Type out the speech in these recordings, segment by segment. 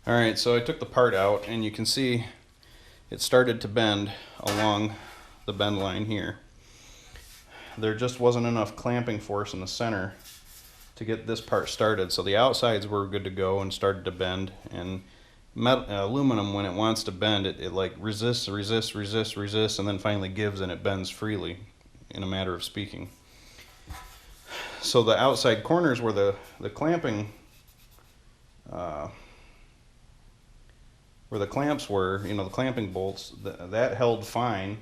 Alright, so I took the part out and you can see it started to bend along the bend line here. There just wasn't enough clamping force in the center to get this part started, so the outsides were good to go and started to bend. And aluminum, when it wants to bend, it like resists, and then finally gives, and it bends freely in a matter of speaking. So the outside corners where the clamping where the clamps were, you know, the clamping bolts, that held fine,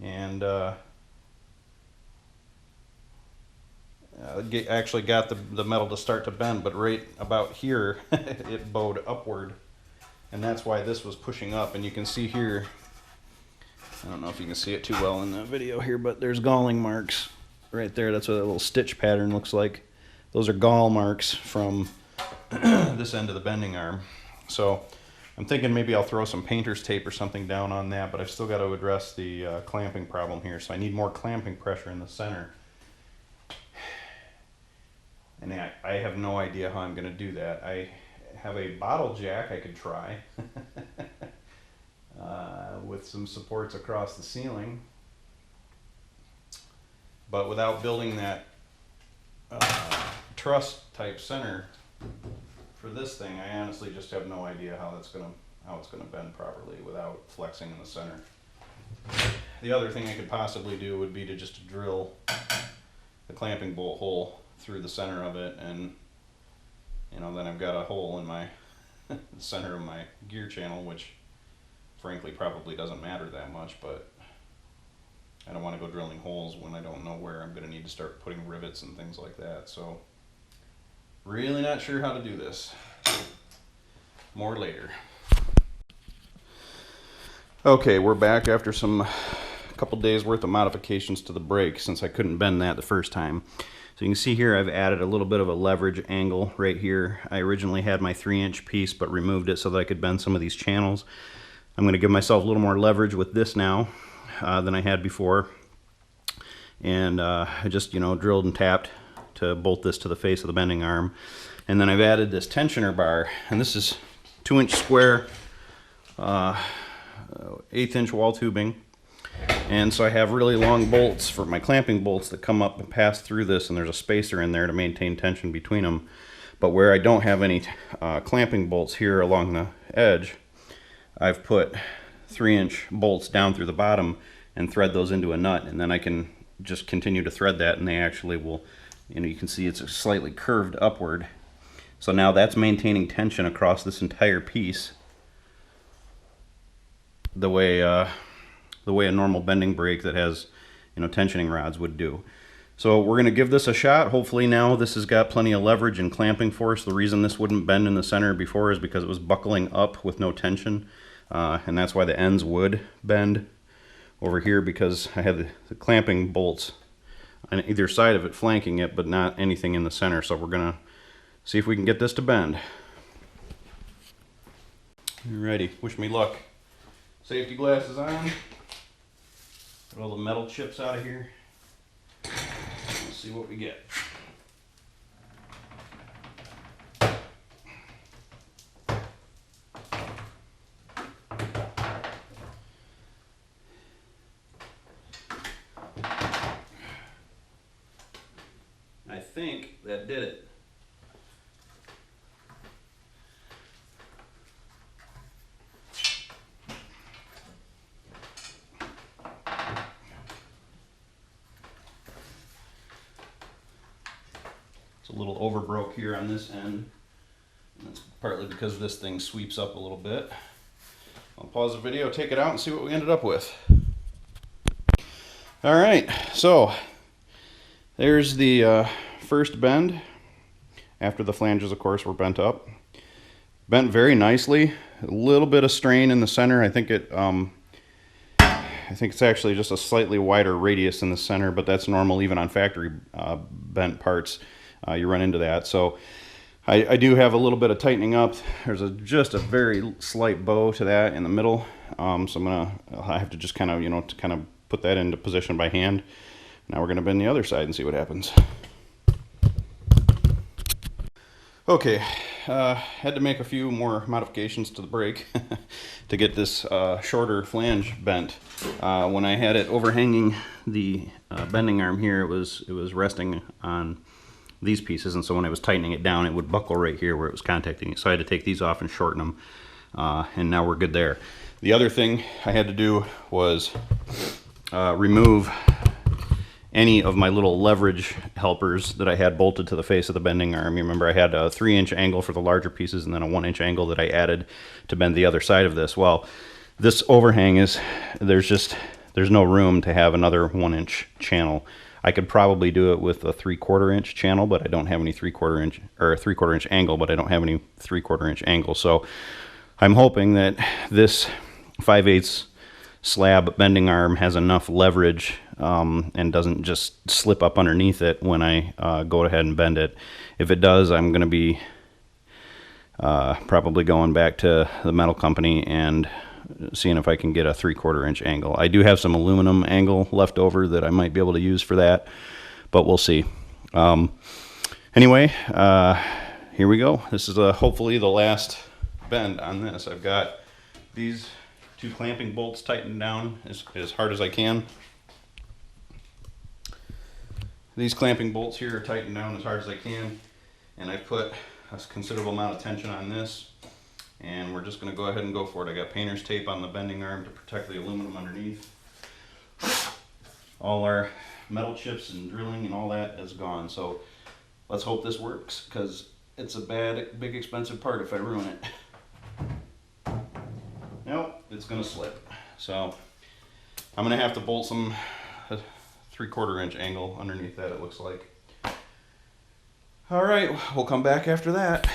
and actually got the metal to start to bend, but right about here it bowed upward, and that's why this was pushing up. And you can see here, I don't know if you can see it too well in the video here, but there's galling marks right there. That's what a little stitch pattern looks like. Those are gall marks from this end of the bending arm. So I'm thinking maybe I'll throw some painter's tape or something down on that, but I've still got to address the clamping problem here. So I need more clamping pressure in the center. And I have no idea how I'm going to do that. I have a bottle jack I could try with some supports across the ceiling. But without building that truss type center for this thing, I honestly just have no idea how it's gonna bend properly without flexing in the center. The other thing I could possibly do would be to just drill the clamping bolt hole through the center of it, and you know, then I've got a hole in my the center of my gear channel, which frankly probably doesn't matter that much, but I don't want to go drilling holes when I don't know where I'm going to need to start putting rivets and things like that. So really not sure how to do this. More later. Okay, we're back after a couple days worth of modifications to the brake, since I couldn't bend that the first time. So you can see here I've added a little bit of a leverage angle right here. I originally had my 3-inch piece but removed it so that I could bend some of these channels. I'm going to give myself a little more leverage with this now than I had before. And I just, you know, drilled and tapped to bolt this to the face of the bending arm. And then I've added this tensioner bar, and this is 2-inch square 1/8-inch wall tubing. And so I have really long bolts for my clamping bolts that come up and pass through this, and there's a spacer in there to maintain tension between them. But where I don't have any clamping bolts here along the edge, I've put 3-inch bolts down through the bottom and thread those into a nut, and then I can just continue to thread that, and they actually will, you know, you can see it's slightly curved upward. So now that's maintaining tension across this entire piece the way a normal bending brake that has, you know, tensioning rods would do. So we're going to give this a shot. Hopefully now this has got plenty of leverage and clamping force. The reason this wouldn't bend in the center before is because it was buckling up with no tension, and that's why the ends would bend over here, because I had the clamping bolts on either side of it flanking it, but not anything in the center. So we're going to see if we can get this to bend. Alrighty, wish me luck. Safety glasses on. Get all the metal chips out of here. Let's see what we get. I think that did it. It's a little overbroke here on this end. And that's partly because this thing sweeps up a little bit. I'll pause the video, take it out, and see what we ended up with. Alright, so there's the first bend, after the flanges, of course, were bent up. Bent very nicely. A little bit of strain in the center. I think it's actually just a slightly wider radius in the center, but that's normal even on factory bent parts. You run into that. So I do have a little bit of tightening up. There's just a very slight bow to that in the middle. So I have to just kind of, you know, to kind of put that into position by hand. Now we're going to bend the other side and see what happens. Okay, had to make a few more modifications to the brake to get this shorter flange bent. When I had it overhanging the bending arm here, it was resting on these pieces, and so when I was tightening it down, it would buckle right here where it was contacting it. So I had to take these off and shorten them, and now we're good there. The other thing I had to do was remove any of my little leverage helpers that I had bolted to the face of the bending arm. You remember I had a 3-inch angle for the larger pieces and then a 1-inch angle that I added to bend the other side of this. Well, this overhang is, there's no room to have another 1-inch channel. I could probably do it with a 3/4 inch channel, but I don't have any 3/4 inch, or a 3/4 inch angle, but I don't have any 3/4 inch angle. So I'm hoping that this 5/8 slab bending arm has enough leverage and doesn't just slip up underneath it when I go ahead and bend it. If it does, I'm going to be probably going back to the metal company and seeing if I can get a 3/4 inch angle. I do have some aluminum angle left over that I might be able to use for that, but we'll see. Anyway, here we go. This is hopefully the last bend on this. I've got these 2 clamping bolts tightened down as hard as I can. These clamping bolts here are tightened down as hard as I can, and I put a considerable amount of tension on this, and we're just going to go ahead and go for it. I got painter's tape on the bending arm to protect the aluminum underneath. All our metal chips and drilling and all that is gone, so let's hope this works, because it's a big expensive part if I ruin it. Nope, it's going to slip. So I'm going to have to bolt some 3/4 inch angle underneath that, it looks like. All right, we'll come back after that.